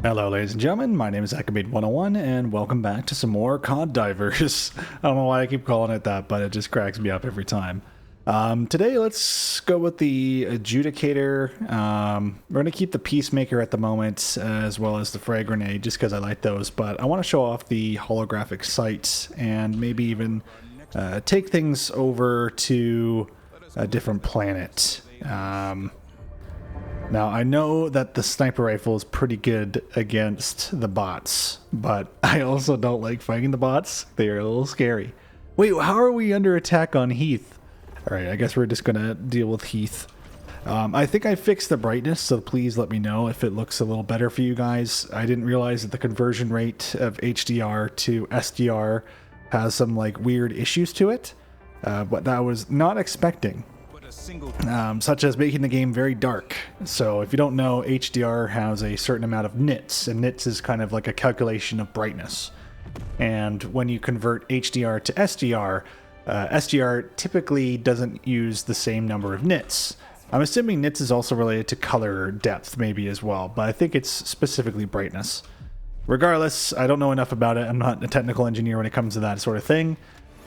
Hello ladies and gentlemen, my name is APW-1 and welcome back to some more COD Divers. I don't know why I keep calling it that, but it just cracks me up every time. Today let's go with the Adjudicator. We're going to keep the Peacemaker at the moment, as well as the Frag Grenade, just because I like those, but I want to show off the holographic sights and maybe even take things over to a different planet. Now, I know that the sniper rifle is pretty good against the bots, but I also don't like fighting the bots. They are a little scary. Wait, how are we under attack on Heeth? Alright, I guess we're just going to deal with Heeth. I think I fixed the brightness, so please let me know if it looks a little better for you guys. I didn't realize that the conversion rate of HDR to SDR has some like weird issues to it, but that I was not expecting. Such as making the game very dark. So if you don't know, HDR has a certain amount of nits, and nits is kind of like a calculation of brightness. And when you convert HDR to SDR, SDR typically doesn't use the same number of nits. I'm assuming nits is also related to color depth maybe as well, but I think it's specifically brightness. Regardless, I don't know enough about it. I'm not a technical engineer when it comes to that sort of thing.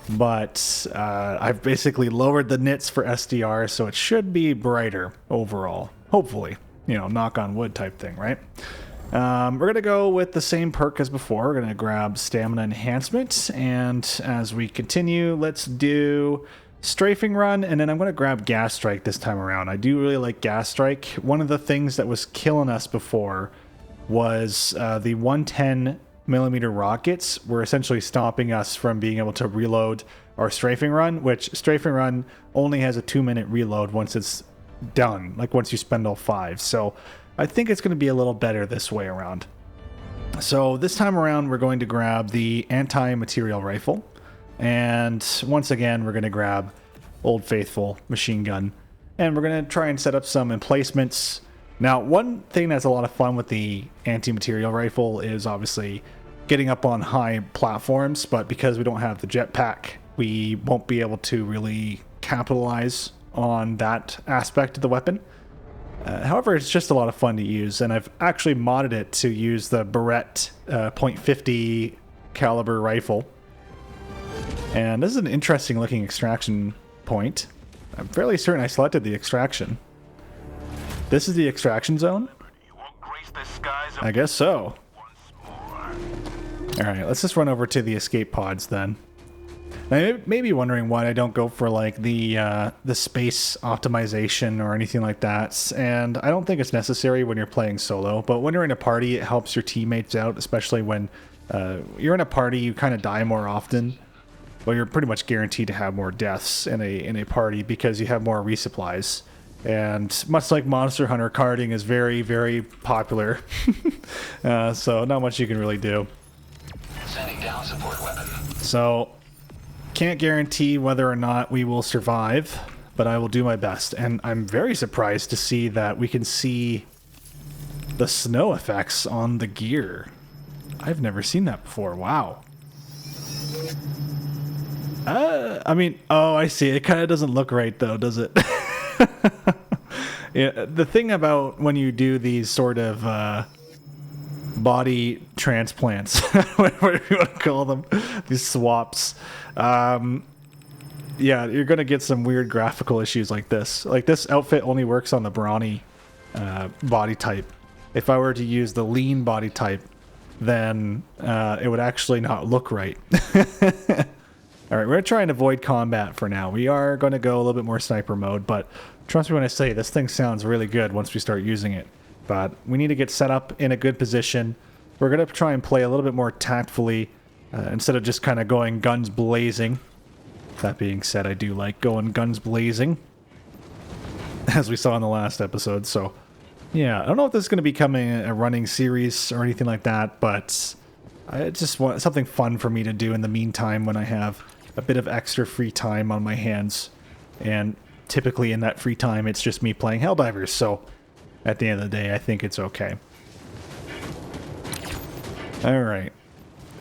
But I've basically lowered the nits for SDR, so it should be brighter overall. Hopefully. You know, knock on wood type thing, right? We're going to go with the same perk as before. We're going to grab Stamina Enhancement, and as we continue, let's do Strafing Run, and then I'm going to grab Gas Strike this time around. I do really like Gas Strike. One of the things that was killing us before was the 110mm rockets were essentially stopping us from being able to reload our strafing run, which strafing run only has a 2-minute reload once it's done, like once you spend all 5. So I think it's going to be a little better this way around. So this time around we're going to grab the Anti-materiel rifle, and once again we're going to grab Old Faithful machine gun, and we're going to try and set up some emplacements. Now, one thing that's a lot of fun with the anti-materiel rifle is obviously getting up on high platforms, but because we don't have the jetpack, we won't be able to really capitalize on that aspect of the weapon. However, it's just a lot of fun to use, and I've actually modded it to use the Barret .50 caliber rifle. And this is an interesting looking extraction point. I'm fairly certain I selected the extraction. This is the extraction zone? I guess so. Alright, let's just run over to the escape pods then. Now, you may be wondering why I don't go for like the space optimization or anything like that, and I don't think it's necessary when you're playing solo, but when you're in a party it helps your teammates out, especially when you're in a party you kind of die more often. Well, you're pretty much guaranteed to have more deaths in a party because you have more resupplies. And much like Monster Hunter, carding is very, very popular. So not much you can really do. Sending down support weapon. So can't guarantee whether or not we will survive, but I will do my best. And I'm very surprised to see that we can see the snow effects on the gear. I've never seen that before. Wow. I mean, oh, I see. It kind of doesn't look right though, does it? Yeah, the thing about when you do these sort of body transplants, whatever you want to call them, these swaps, yeah, you're going to get some weird graphical issues like this. Like this outfit only works on the brawny body type. If I were to use the lean body type, then it would actually not look right. Alright, we're going to try and avoid combat for now. We are going to go a little bit more sniper mode, but trust me when I say this thing sounds really good once we start using it. But we need to get set up in a good position. We're going to try and play a little bit more tactfully instead of just kind of going guns blazing. That being said, I do like going guns blazing, as we saw in the last episode. So, yeah, I don't know if this is going to become a running series or anything like that, but I just want something fun for me to do in the meantime when I have a bit of extra free time on my hands. And typically in that free time, it's just me playing Helldivers, so at the end of the day, I think it's okay. Alright.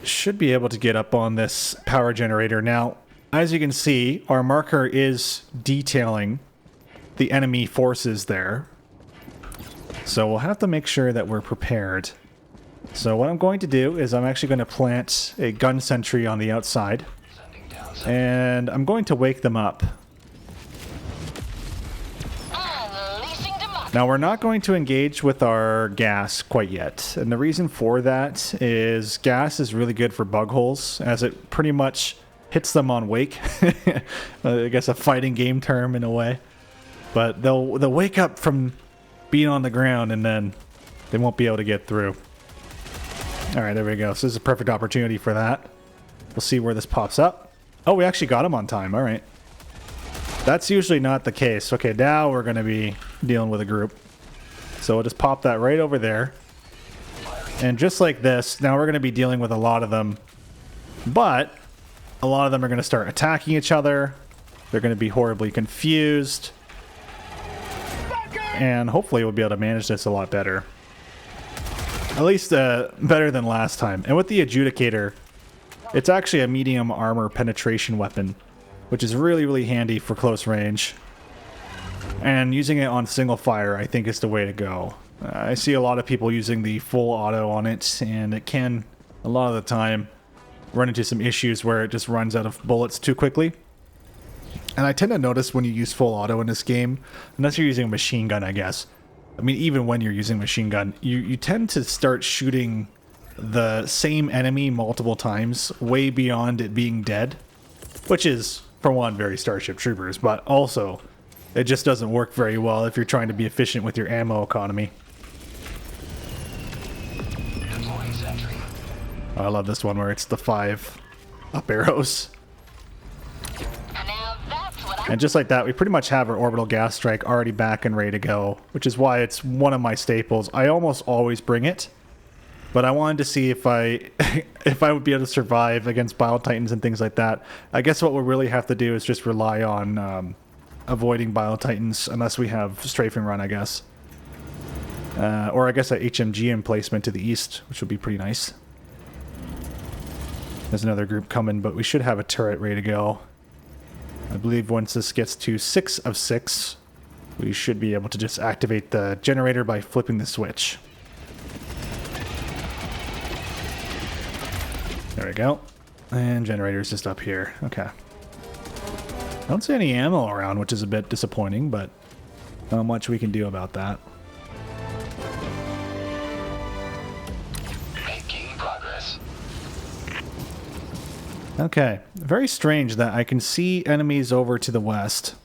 Should be able to get up on this power generator. Now, as you can see, our marker is detailing the enemy forces there. So we'll have to make sure that we're prepared So what I'm going to do is I'm actually going to plant a gun sentry on the outside. Sending down. And I'm going to wake them up. Unleashing democracy. Now, we're not going to engage with our gas quite yet. And the reason for that is gas is really good for bug holes, as it pretty much hits them on wake. I guess a fighting game term in a way. But they'll wake up from being on the ground, and then they won't be able to get through. Alright, there we go. So this is a perfect opportunity for that. We'll see where this pops up. Oh, we actually got him on time. Alright. That's usually not the case. Okay, now we're going to be dealing with a group. So we'll just pop that right over there. And just like this, now we're going to be dealing with a lot of them. But a lot of them are going to start attacking each other. They're going to be horribly confused. And hopefully we'll be able to manage this a lot better. At least better than last time. And with the Adjudicator, it's actually a medium armor penetration weapon, which is really, really handy for close range. And using it on single fire, I think, is the way to go. I see a lot of people using the full auto on it, and it can, a lot of the time, run into some issues where it just runs out of bullets too quickly. And I tend to notice when you use full auto in this game, unless you're using a machine gun, I guess. I mean, even when you're using machine gun, you tend to start shooting the same enemy multiple times, way beyond it being dead. Which is, for one, very Starship Troopers, but also, it just doesn't work very well if you're trying to be efficient with your ammo economy. Deploying sentry. I love this one where it's the 5 up arrows. Now that's what And just like that, we pretty much have our orbital gas strike already back and ready to go, which is why it's one of my staples. I almost always bring it, but I wanted to see if I if I would be able to survive against Bile Titans and things like that. I guess what we'll really have to do is just rely on avoiding Bile Titans unless we have strafing run, I guess. Or I guess a HMG emplacement to the east, which would be pretty nice. There's another group coming, but we should have a turret ready to go. I believe once this gets to 6 of 6, we should be able to just activate the generator by flipping the switch. There we go. And generator's just up here. Okay. I don't see any ammo around, which is a bit disappointing, but not much we can do about that. Making progress. Okay, very strange that I can see enemies over to the west,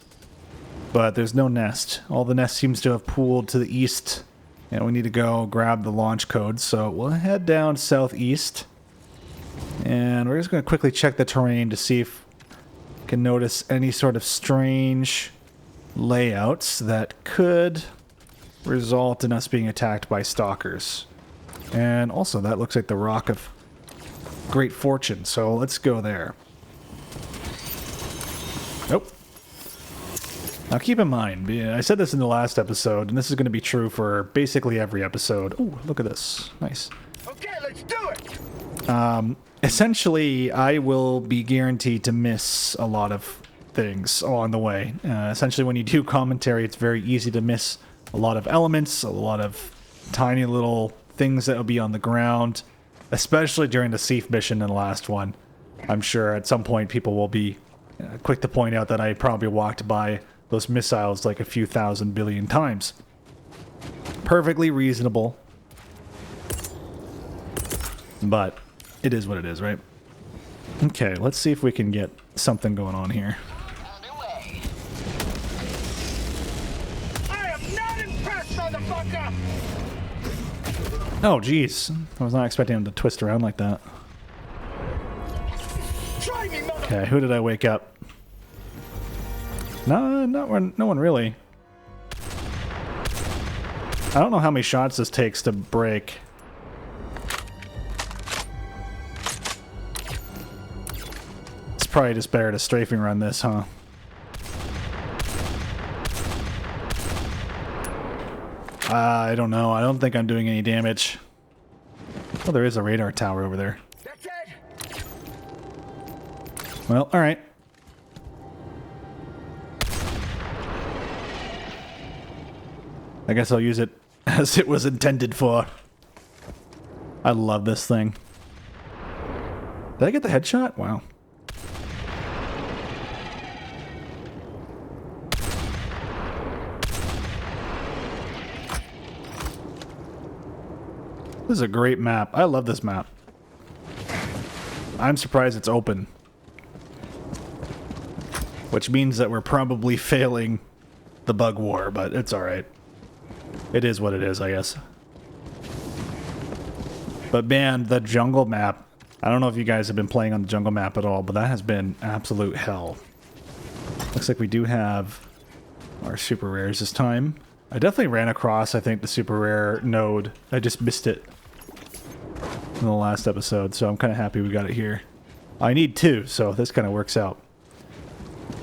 but there's no nest. All the nest seems to have pooled to the east, and we need to go grab the launch code, so we'll head down southeast, and we're just going to quickly check the terrain to see if we can notice any sort of strange layouts that could result in us being attacked by stalkers. And also, that looks like the Rock of Great Fortune, so let's go there. Nope. Now keep in mind, I said this in the last episode, and this is going to be true for basically every episode. Ooh, look at this. Nice. Okay, let's do it. Essentially, I will be guaranteed to miss a lot of things along the way. Essentially, when you do commentary, it's very easy to miss a lot of elements, a lot of tiny little things that will be on the ground. Especially during the SEAF mission in the last one. I'm sure at some point people will be quick to point out that I probably walked by those missiles like a few thousand billion times. Perfectly reasonable. But it is what it is, right? Okay, let's see if we can get something going on here. underway. I am not impressed, motherfucker. Oh, jeez. I was not expecting him to twist around like that. Try me, mother. Okay, who did I wake up? No, no one really. I don't know how many shots this takes to break. It's probably just better to strafing run this, huh? I don't know. I don't think I'm doing any damage. Oh, there is a radar tower over there. That's it. Well, alright. I guess I'll use it as it was intended for. I love this thing. Did I get the headshot? Wow. This is a great map. I love this map. I'm surprised it's open. Which means that we're probably failing the bug war, but it's alright. It is what it is, I guess. But man, the jungle map. I don't know if you guys have been playing on the jungle map at all, but that has been absolute hell. Looks like we do have our super rares this time. I definitely ran across, I think, the super rare node. I just missed it in the last episode, so I'm kind of happy we got it here. I need 2, so this kind of works out.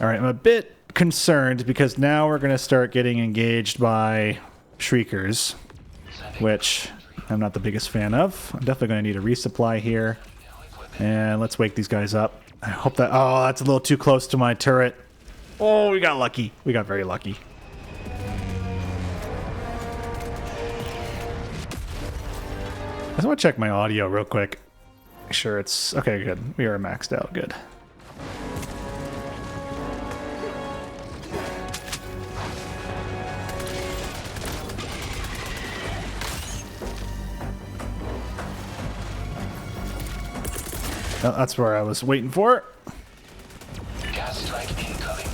Alright, I'm a bit concerned because now we're going to start getting engaged by Shriekers, which I'm not the biggest fan of. I'm definitely going to need a resupply here. And let's wake these guys up. I hope that... Oh, that's a little too close to my turret. Oh, we got lucky. We got very lucky. I just want to check my audio real quick. Make sure it's... Okay, good. We are maxed out. Good. Oh, that's where I was waiting for. Gas strike incoming.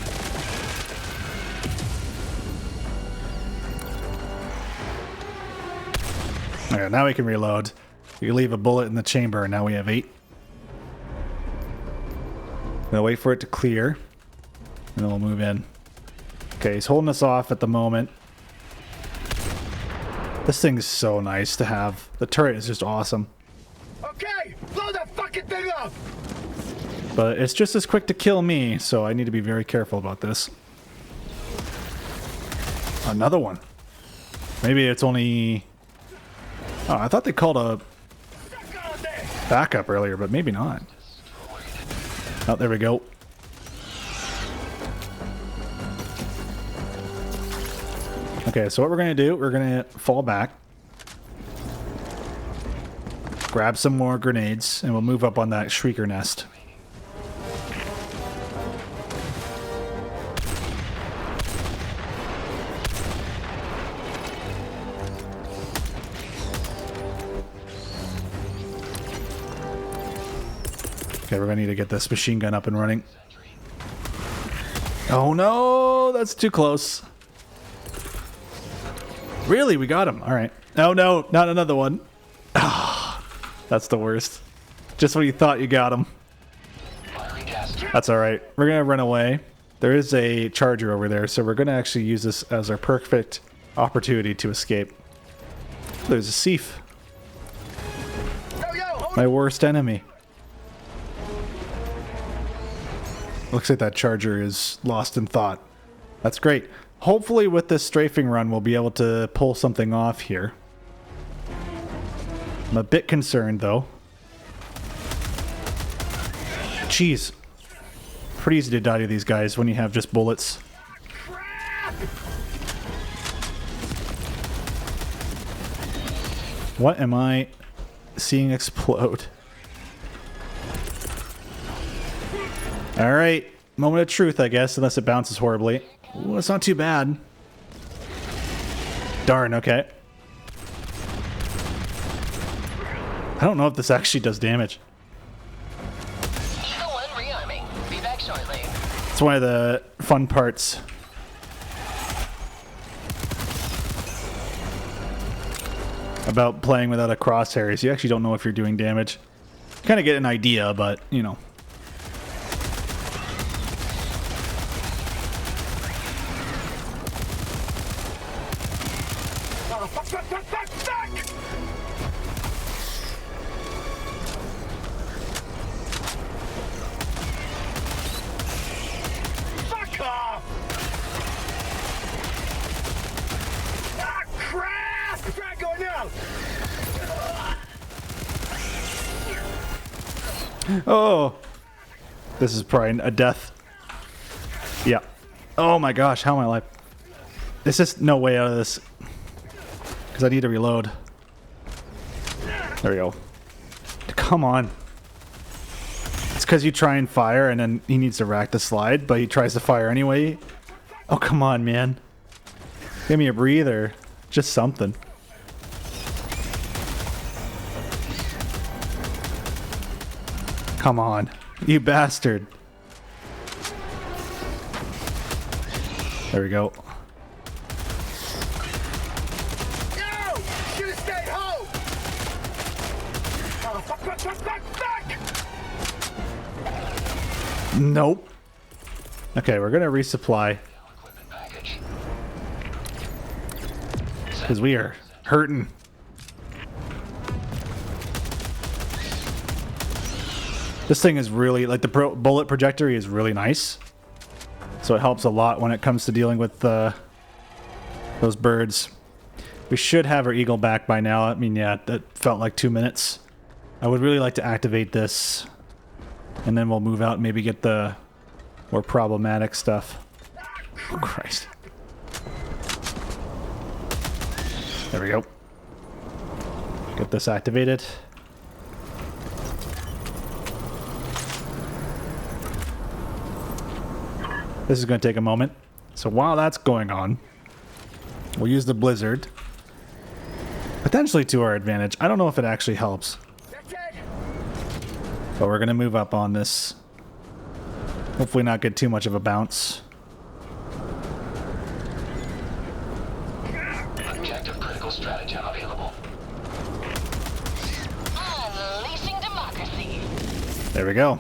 Alright, now we can reload. You can leave a bullet in the chamber, and now we have 8. Now wait for it to clear, and then we'll move in. Okay, he's holding us off at the moment. This thing is so nice to have. The turret is just awesome. Okay, blow that fucking thing up. But it's just as quick to kill me, so I need to be very careful about this. Another one. Maybe it's only... Oh, I thought they called a backup earlier, but maybe not. Oh, there we go. Okay, so what we're going to do, we're going to fall back. Grab some more grenades, and we'll move up on that Shrieker nest. Okay, we're gonna need to get this machine gun up and running. Oh no, that's too close. Really, we got him. All right. Oh no, not another one. Ah, that's the worst. Just when you thought you got him. That's all right. We're gonna run away. There is a charger over there, so we're gonna actually use this as our perfect opportunity to escape. There's a SEAF. My worst enemy. Looks like that charger is lost in thought. That's great. Hopefully with this strafing run we'll be able to pull something off here. I'm a bit concerned though. Jeez. Pretty easy to die to these guys when you have just bullets. What am I seeing explode? Alright, moment of truth, I guess, unless it bounces horribly. Ooh, it's not too bad. Darn, okay. I don't know if this actually does damage. Eagle 1 rearming. Be back shortly. It's one of the fun parts. About playing without a crosshair is you actually don't know if you're doing damage. You kind of get an idea, but, you know. Fuck off! Ah, crap! Try going out! Oh! This is probably a death. Yeah. Oh my gosh, how am I alive? There's just no way out of this. Because I need to reload. There we go. Come on. It's because you try and fire and then he needs to rack the slide, but he tries to fire anyway. Oh, come on, man. Give me a breather. Just something. Come on. You bastard. There we go. No! Should have stayed home! Oh, fuck! Nope. Okay, we're gonna resupply. Equipment package. Because we are hurting. This thing is really, like, the bullet trajectory is really nice. So it helps a lot when it comes to dealing with those birds. We should have our eagle back by now. I mean, yeah, that felt like 2 minutes. I would really like to activate this. And then we'll move out and maybe get the more problematic stuff. Oh, Christ. There we go. Get this activated. This is going to take a moment. So while that's going on, we'll use the blizzard. Potentially to our advantage. I don't know if it actually helps. But we're going to move up on this. Hopefully not get too much of a bounce. Objective critical stratagem available. Unleashing democracy. There we go.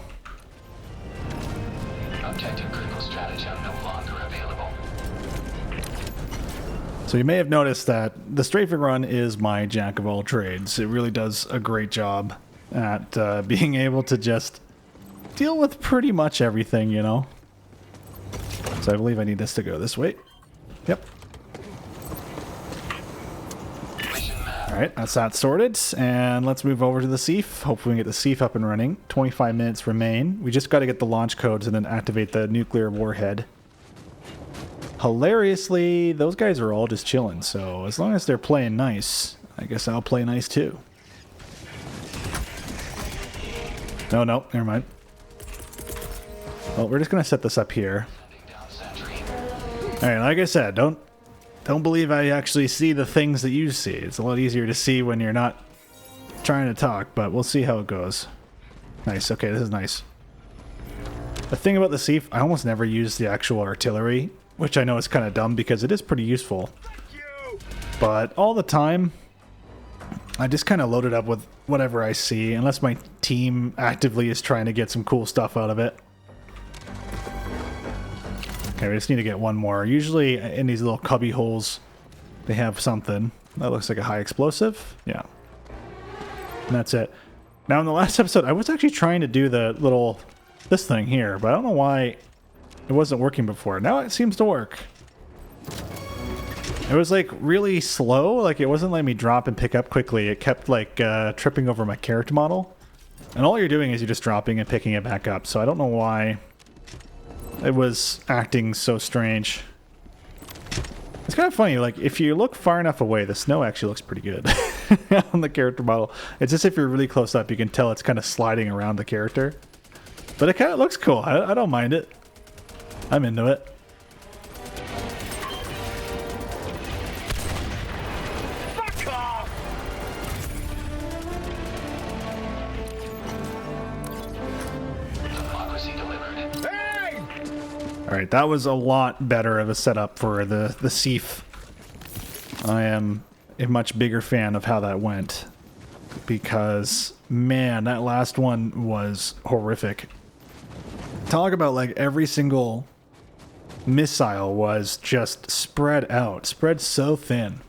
Objective critical stratagem no longer available. So you may have noticed that the strafing run is my jack of all trades. It really does a great job at being able to just deal with pretty much everything, you know. So I believe I need this to go this way. Yep. Alright, that's that sorted. And let's move over to the SEAF. Hopefully we can get the SEAF up and running. 25 minutes remain. We just got to get the launch codes and then activate the nuclear warhead. Hilariously, those guys are all just chilling. So as long as they're playing nice, I guess I'll play nice too. No, no, never mind. Well, we're just going to set this up here. Alright, like I said, don't believe I actually see the things that you see. It's a lot easier to see when you're not trying to talk, but we'll see how it goes. Nice, okay, this is nice. The thing about the SEAF, I almost never use the actual artillery, which I know is kind of dumb because it is pretty useful. But all the time, I just kind of load it up with whatever I see, unless my team actively is trying to get some cool stuff out of it. Okay, we just need to get one more. Usually in these little cubby holes, they have something. That looks like a high explosive. Yeah. And that's it. Now in the last episode, I was actually trying to do this thing here, but I don't know why it wasn't working before. Now it seems to work. It was like really slow, like it wasn't letting me drop and pick up quickly. It kept like tripping over my character model. And all you're doing is you're just dropping and picking it back up. So I don't know why it was acting so strange. It's kind of funny, like if you look far enough away, the snow actually looks pretty good on the character model. It's just if you're really close up, you can tell it's kind of sliding around the character. But it kind of looks cool. I don't mind it. I'm into it. Alright, that was a lot better of a setup for the SEAF. I am a much bigger fan of how that went. Because, man, that last one was horrific. Talk about like every single missile was just spread out. Spread so thin.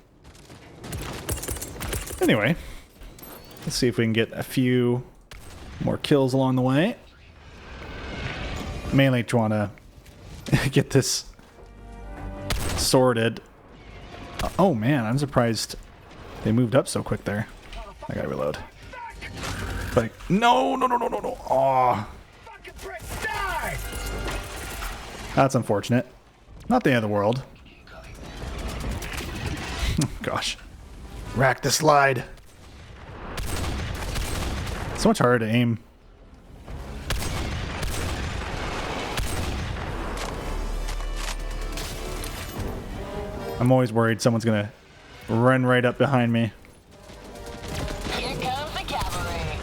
Anyway, let's see if we can get a few more kills along the way. Mainly trying to get this sorted. Oh man, I'm surprised they moved up so quick there. I gotta reload. Like, no. Aw. That's unfortunate. Not the end of the world. Gosh. Rack the slide. So much harder to aim. I'm always worried someone's gonna run right up behind me. Here comes the cavalry.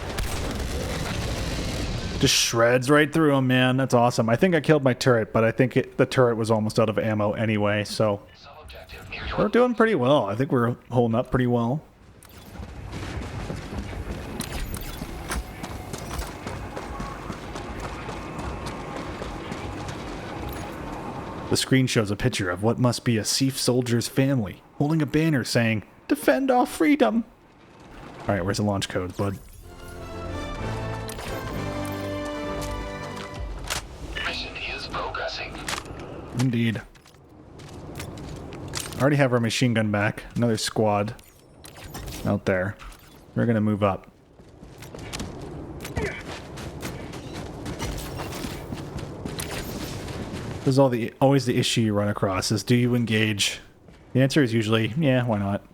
Just shreds right through him, man. That's awesome. I think I killed my turret, but I think the turret was almost out of ammo anyway, so Sub-objective near your we're doing pretty well. I think we're holding up pretty well. The screen shows a picture of what must be a SEAF soldier's family, holding a banner saying, "Defend our freedom." Alright, where's the launch code, bud? mission is progressing. Indeed. Already have our machine gun back. Another squad out there. We're gonna move up. This is always the issue you run across is, do you engage? The answer is usually, yeah, why not?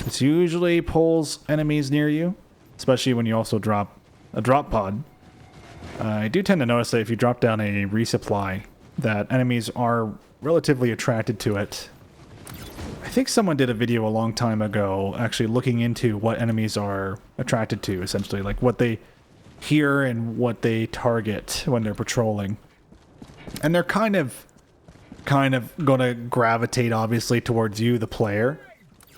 This usually pulls enemies near you, especially when you also drop a drop pod. I do tend to notice that if you drop down a resupply, that enemies are relatively attracted to it. I think someone did a video a long time ago actually looking into what enemies are attracted to, essentially, like what they hear and what they target when they're patrolling. And they're kind of gonna gravitate, obviously, towards you, the player,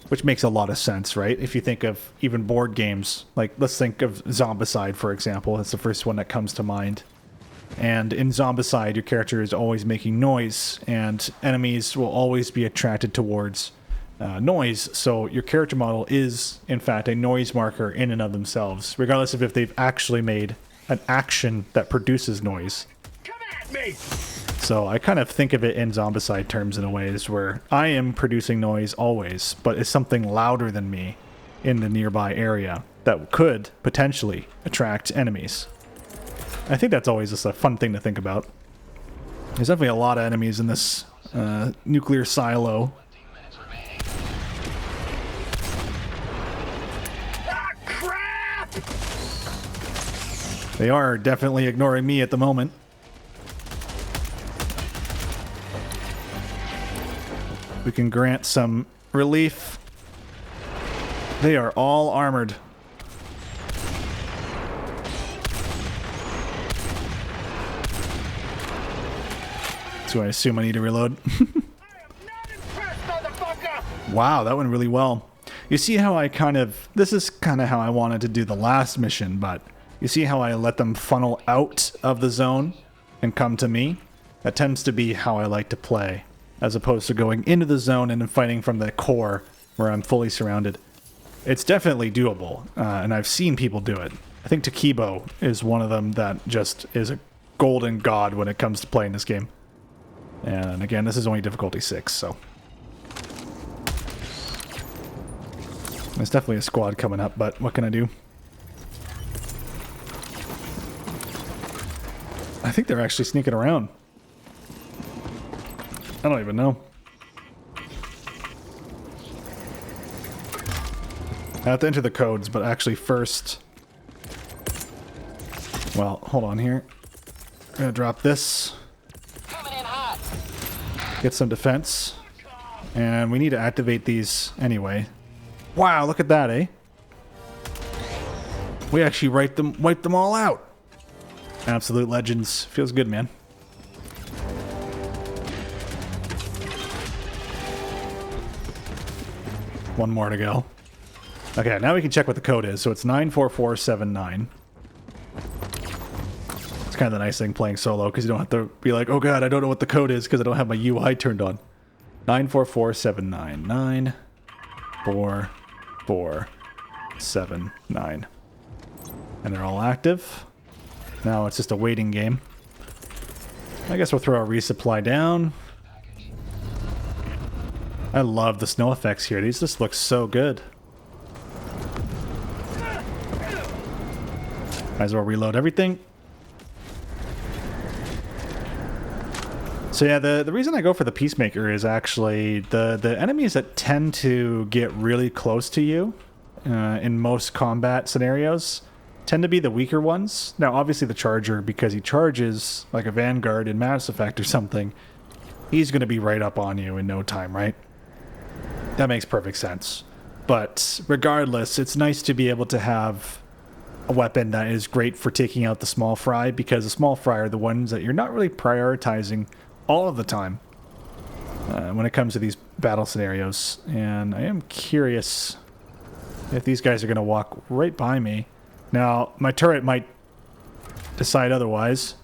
which makes a lot of sense, right? If you think of even board games, like let's think of Zombicide, for example. That's the first one that comes to mind. And in Zombicide, your character is always making noise, and enemies will always be attracted towards noise. So your character model is, in fact, a noise marker in and of themselves, regardless of if they've actually made an action that produces noise. Come at me! So I kind of think of it in Zombicide terms in a ways where I am producing noise always, but it's something louder than me in the nearby area that could potentially attract enemies. I think that's always just a fun thing to think about. There's definitely a lot of enemies in this nuclear silo. 15 minutes remaining. Ah, crap! They are definitely ignoring me at the moment. We can grant some relief. They are all armored. So I assume I need to reload. I am not impressed, motherfucker! Wow, that went really well. You see how I this is kind of how I wanted to do the last mission, but you see how I let them funnel out of the zone and come to me? That tends to be how I like to play, as opposed to going into the zone and then fighting from the core where I'm fully surrounded. It's definitely doable, and I've seen people do it. I think Takibo is one of them that just is a golden god when it comes to playing this game. And again, this is only difficulty 6, so... There's definitely a squad coming up, but what can I do? I think they're actually sneaking around. I don't even know. I have to enter the codes, but actually first... Well, hold on here. I'm gonna drop this. Coming in hot. Get some defense. And we need to activate these anyway. Wow, look at that, eh? We actually wiped them all out. Absolute legends. Feels good, man. One more to go. Okay, now we can check what the code is. So it's 94479. It's kind of the nice thing playing solo, because you don't have to be like, oh god, I don't know what the code is because I don't have my UI turned on. 94479. 94479. And they're all active. Now it's just a waiting game. I guess we'll throw our resupply down. I love the snow effects here. These just look so good. Might as well reload everything. So yeah, the reason I go for the Peacemaker is actually the enemies that tend to get really close to you in most combat scenarios tend to be the weaker ones. Now, obviously the Charger, because he charges like a Vanguard in Mass Effect or something, he's going to be right up on you in no time, right? That makes perfect sense. But regardless, it's nice to be able to have a weapon that is great for taking out the small fry, because the small fry are the ones that you're not really prioritizing all of the time when it comes to these battle scenarios. And I am curious if these guys are going to walk right by me. Now, my turret might decide otherwise.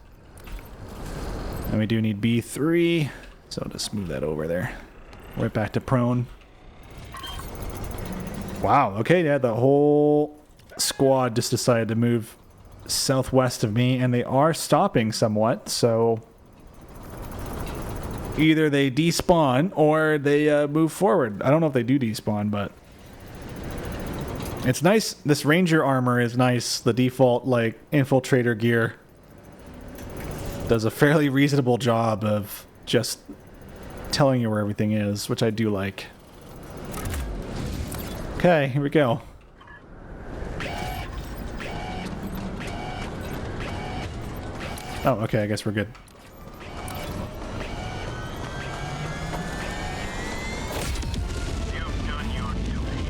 And we do need B3, so I'll just move that over there. Right back to prone. Wow, okay, yeah, the whole squad just decided to move southwest of me, and they are stopping somewhat, so either they despawn or they move forward. I don't know if they do despawn, but it's nice. This Ranger armor is nice. The default, like, infiltrator gear does a fairly reasonable job of just telling you where everything is, which I do like. Okay, here we go. Oh, okay, I guess we're good. You've done your duty.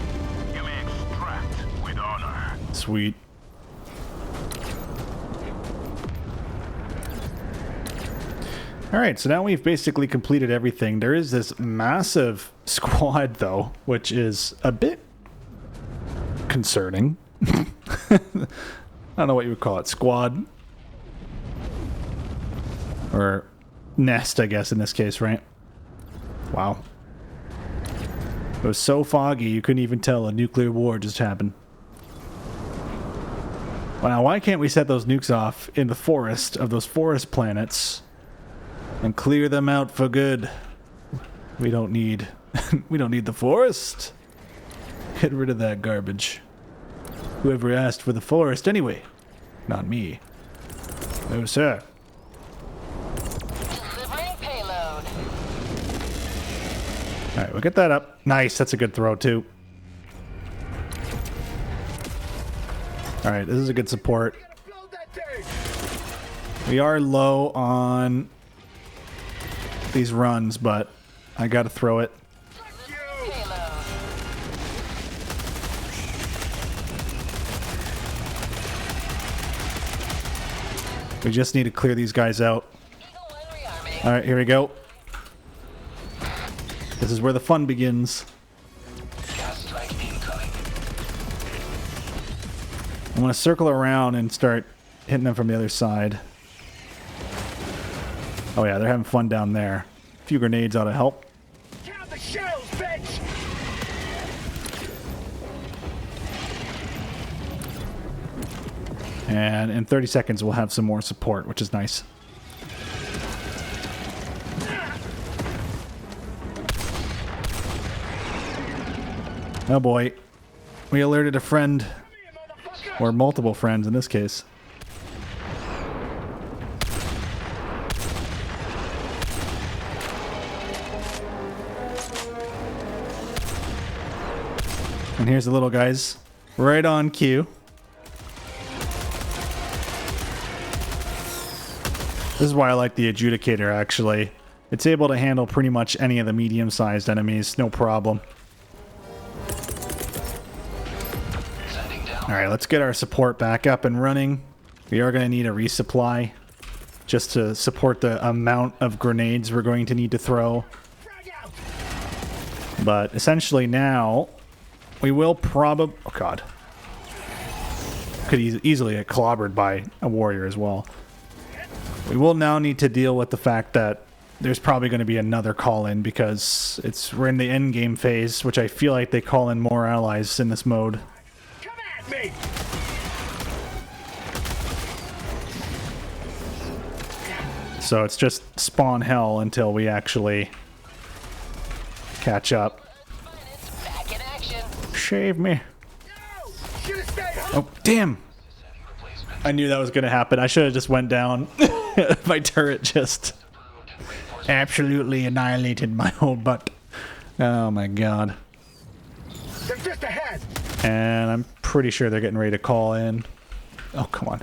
You may extract with honor. Sweet. Alright, so now we've basically completed everything. There is this massive squad, though, which is a bit concerning. I don't know what you would call it. Squad. Or nest, I guess, in this case, right? Wow. It was so foggy, you couldn't even tell a nuclear war just happened. Wow, why can't we set those nukes off in the forest of those forest planets and clear them out for good? We don't need we don't need the forest. Get rid of that garbage. Whoever asked for the forest anyway? Not me. No, sir. Delivering payload. Alright, we'll get that up. Nice, that's a good throw too. Alright, this is a good support. Blow that thing. We are low on these runs, but I gotta throw it. Payload. We just need to clear these guys out. Eagle 1 rearming. Alright, here we go. This is where the fun begins. Gas strike incoming. I'm gonna circle around and start hitting them from the other side. Oh yeah, they're having fun down there. A few grenades ought to help. Count the shells, bitch. And in 30 seconds we'll have some more support, which is nice. Oh boy. We alerted a friend. Or multiple friends in this case. And here's the little guys. Right on cue. This is why I like the Adjudicator, actually. It's able to handle pretty much any of the medium-sized enemies, no problem. Alright, let's get our support back up and running. We are going to need a resupply just to support the amount of grenades we're going to need to throw. But essentially now, we will probably... Oh god. Could easily get clobbered by a warrior as well. We will now need to deal with the fact that there's probably going to be another call-in because we're in the end game phase, which I feel like they call in more allies in this mode. Come at me. So it's just spawn hell until we actually catch up. Back in action. Shave me. No. Should have stayed home. Oh, damn. I knew that was going to happen. I should have just went down. My turret just... absolutely annihilated my whole butt. Oh my god. They're just ahead. And I'm pretty sure they're getting ready to call in. Oh, come on.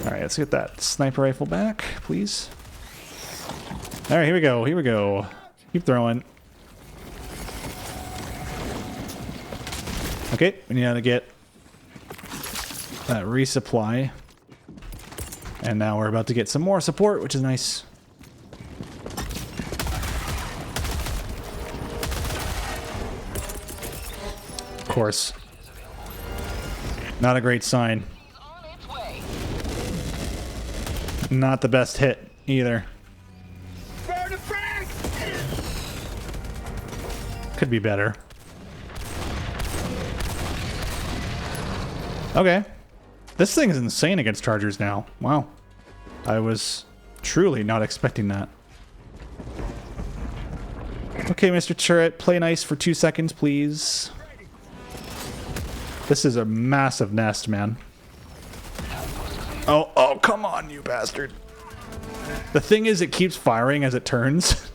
Alright, let's get that sniper rifle back, please. Alright, here we go, here we go. Keep throwing. Okay, we need to get that resupply. And now we're about to get some more support, which is nice. Of course. Not a great sign. On its way. Not the best hit either. Burn the frag! Could be better. Okay. This thing is insane against chargers now. Wow. I was truly not expecting that. Okay, Mr. Turret, play nice for 2 seconds, please. This is a massive nest, man. Oh, come on, you bastard. The thing is, it keeps firing as it turns.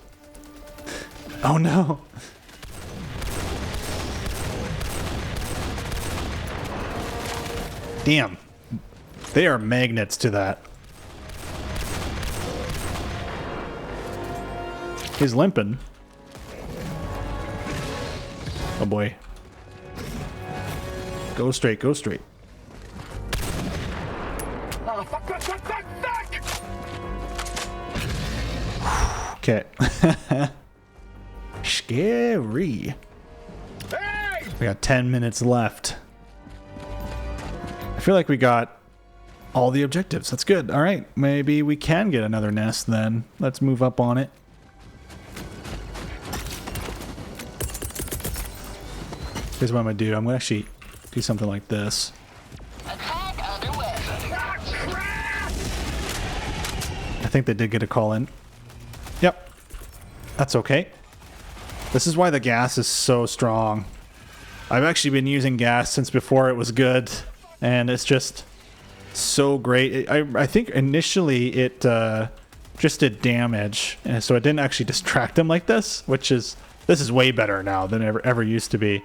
Oh, no. Damn. They are magnets to that. He's limping. Oh boy. Go straight, go straight. Oh, fuck, fuck, fuck, fuck, fuck! Okay. Scary. Hey! We got 10 minutes left. I feel like we got all the objectives. That's good. All right. Maybe we can get another nest then. Let's move up on it. Here's what I'm going to do. I'm going to actually do something like this. Attack underway. Ah, crap! I think they did get a call in. Yep. That's okay. This is why the gas is so strong. I've actually been using gas since before it was good. And it's just so great. I think initially it just did damage. And so it didn't actually distract them like this. This is way better now than it ever used to be.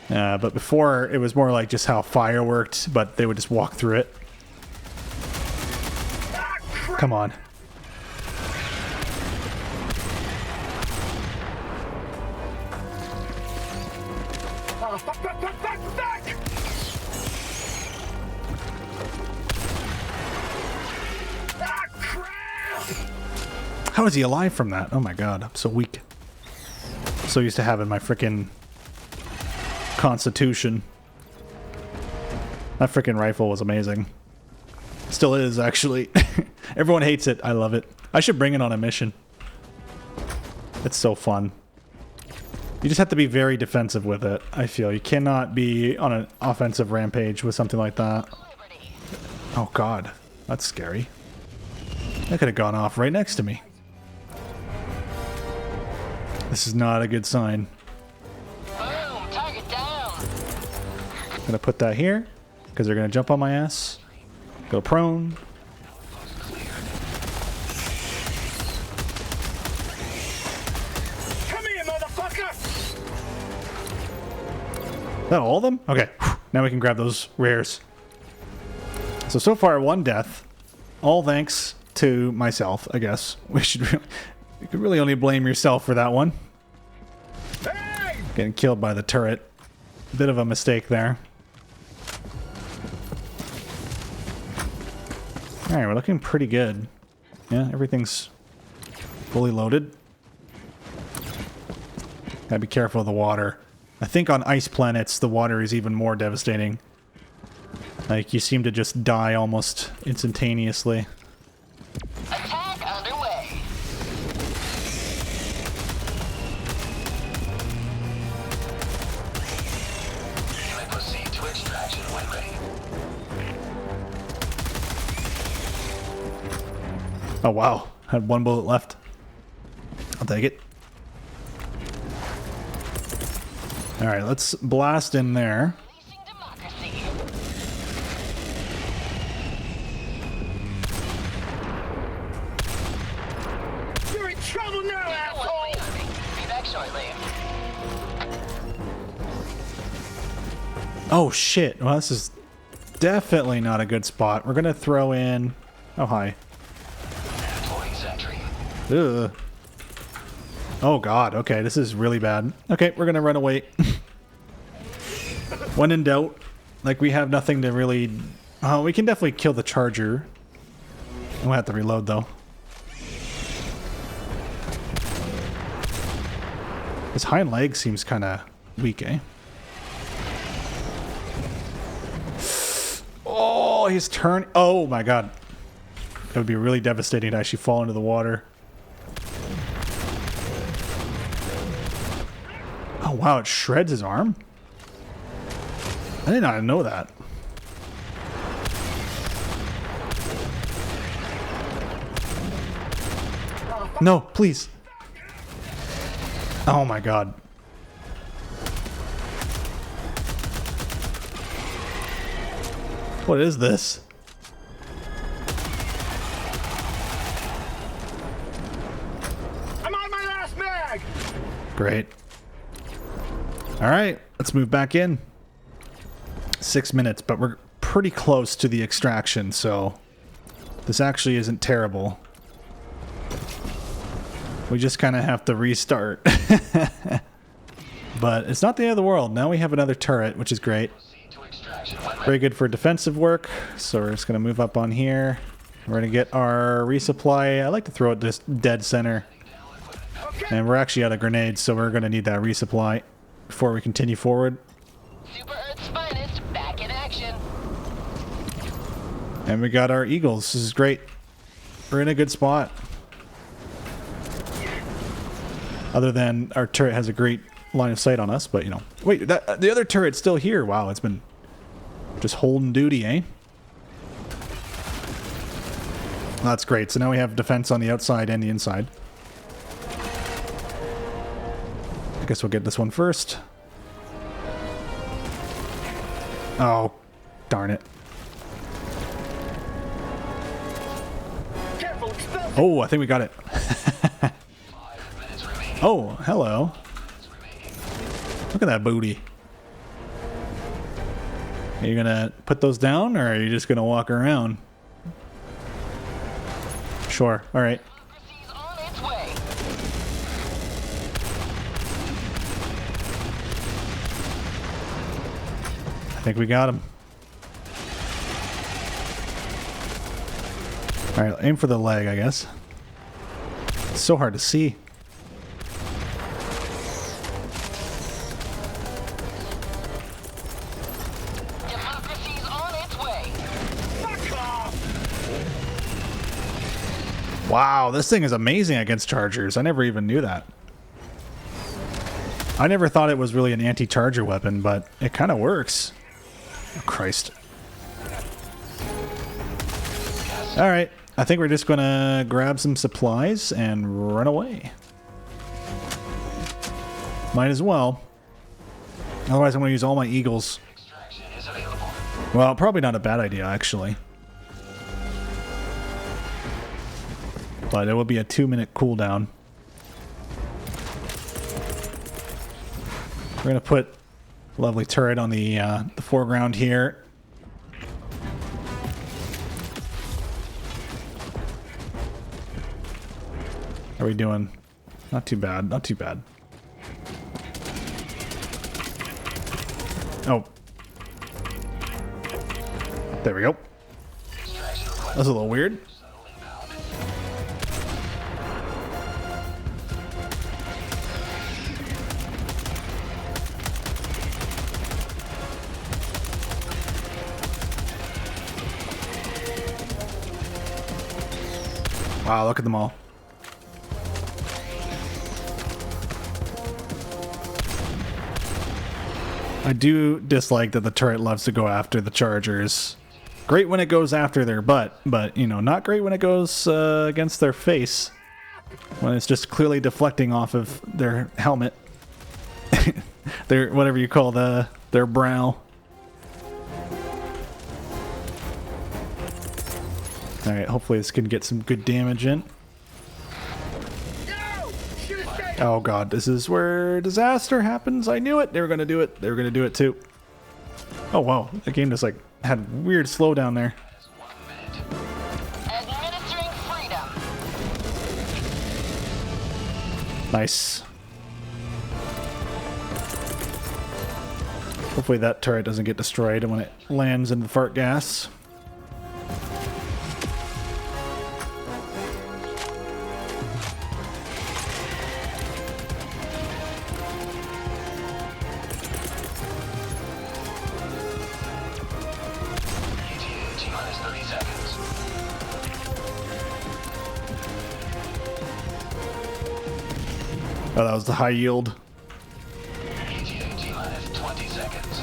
But before, it was more like just how fire worked, but they would just walk through it. Ah, crap! Come on. Oh, fuck, fuck, fuck, fuck, fuck! Ah, crap! How is he alive from that? Oh my god, I'm so weak. So used to having my frickin' constitution. That frickin' rifle was amazing. Still is, actually. Everyone hates it. I love it. I should bring it on a mission. It's so fun. You just have to be very defensive with it, I feel. You cannot be on an offensive rampage with something like that. Oh god, that's scary. That could have gone off right next to me. This is not a good sign. Boom, target down. I'm gonna put that here, because they're gonna jump on my ass. Go prone. Come here, motherfucker! Is that all of them? Okay, now we can grab those rares. So far, 1 death. All thanks to myself, I guess. You could really only blame yourself for that one. Hey! Getting killed by the turret. Bit of a mistake there. Alright, we're looking pretty good. Yeah, everything's fully loaded. Gotta be careful of the water. I think on ice planets, the water is even more devastating. Like, you seem to just die almost instantaneously. Attack underway. You may proceed to extraction when ready. Oh wow, had 1 bullet left. I'll take it. Alright, let's blast in there. Unleashing democracy. trouble now, asshole! Be back shortly. Oh shit. Well, this is definitely not a good spot. We're gonna throw in... Oh, hi. Deploying sentry. Ugh. Oh god, okay, this is really bad. Okay, we're gonna run away. When in doubt, like we have nothing to really... Oh, we can definitely kill the charger. We'll have to reload though. His hind leg seems kind of weak, eh? Oh, he's turn... Oh my god. That would be really devastating to actually fall into the water. Oh wow, it shreds his arm? I did not know that. No, please. Oh my god. What is this? I'm on my last mag! Great. Alright, let's move back in. 6 minutes, but we're pretty close to the extraction, so this actually isn't terrible. We just kind of have to restart. But it's not the end of the world. Now we have another turret, which is great. Proceed to extraction when ready. Very good for defensive work. So we're just going to move up on here. We're going to get our resupply. I like to throw it this dead center. And we're actually out of grenades, so we're going to need that resupply before we continue forward. Super Earth's finest back in action. And we got our eagles. This is great. We're in a good spot. Other than our turret has a great line of sight on us, but you know. Wait, the other turret's still here. Wow, it's been just holding duty, eh? That's great. So now we have defense on the outside and the inside. I guess we'll get this one first. Oh, darn it. Careful, explosive! Oh, I think we got it. 5 minutes remaining. Oh, hello. Look at that booty. Are you gonna put those down, or are you just gonna walk around? Sure. All right. Democracy's on its way. I think we got him. All right, aim for the leg, I guess. It's so hard to see. Democracy's on its way. Fuck off! Wow, this thing is amazing against chargers. I never even knew that. I never thought it was really an anti-charger weapon, but it kind of works. Oh, Christ. All right, I think we're just gonna grab some supplies and run away. Might as well. Otherwise, I'm gonna use all my eagles. Extraction is available. Well, probably not a bad idea, actually. But it will be a 2-minute cooldown. We're gonna put a lovely turret on the foreground here. How are we doing? Not too bad. Not too bad. Oh. There we go. Extraction request. That's a little weird. Shuttle inbound. Wow, look at them all. I do dislike that the turret loves to go after the chargers. Great when it goes after their butt, but, you know, not great when it goes against their face. When it's just clearly deflecting off of their helmet. Their, whatever you call their brow. Alright, hopefully this can get some good damage in. Oh god, this is where disaster happens. I knew it. They were gonna do it. They were gonna do it too. Oh wow, the game just like had weird slowdown there. Administering freedom. Nice. Hopefully that turret doesn't get destroyed when it lands in the fart gas. T-minus 30 seconds. Oh, that was the high yield. T-minus 20 seconds.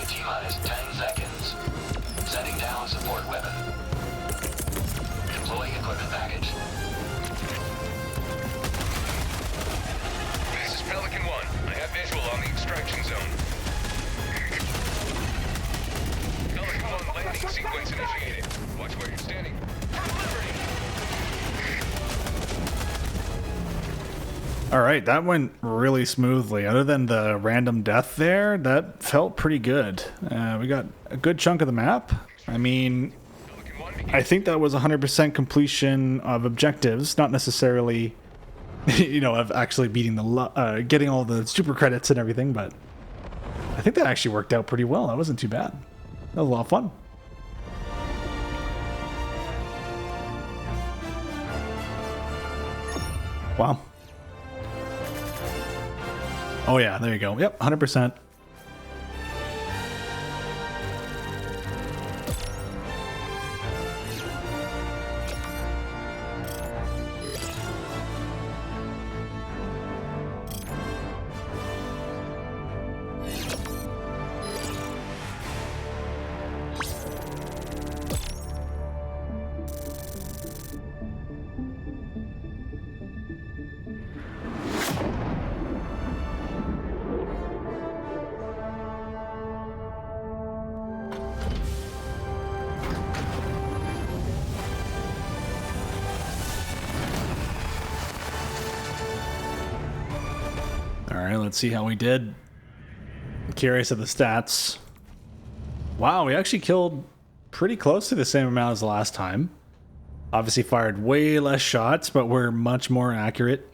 T-minus 10 seconds. Setting down support weapon. Deploying equipment package. This is Pelican 1. I have visual on the extraction zone. Pelican 1 landing sequence initiated. Watch where you're standing. All right, that went really smoothly. Other than the random death there, that felt pretty good. We got a good chunk of the map. I mean, Pelican 1 begin. I think that was 100% completion of objectives, not necessarily, you know, of actually beating the, getting all the super credits and everything, but I think that actually worked out pretty well. That wasn't too bad. That was a lot of fun. Wow. Oh yeah, there you go. Yep, 100%. Alright, let's see how we did. I'm curious of the stats. Wow, we actually killed pretty close to the same amount as the last time. Obviously fired way less shots, but we're much more accurate.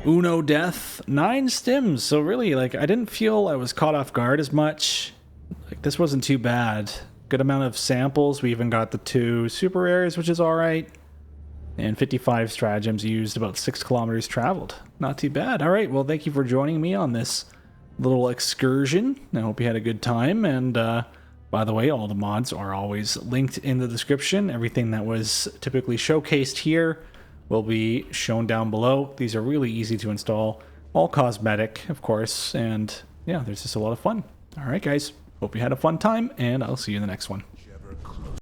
Uno death, 9 stims. So really, like, I didn't feel I was caught off guard as much. Like, this wasn't too bad. Good amount of samples. We even got the 2 super rares, which is alright. And 55 stratagems used, about 6 kilometers traveled. Not too bad. All right, well, thank you for joining me on this little excursion. I hope you had a good time. And by the way, all the mods are always linked in the description. Everything that was typically showcased here will be shown down below. These are really easy to install. All cosmetic, of course. And yeah, there's just a lot of fun. All right, guys. Hope you had a fun time, and I'll see you in the next one.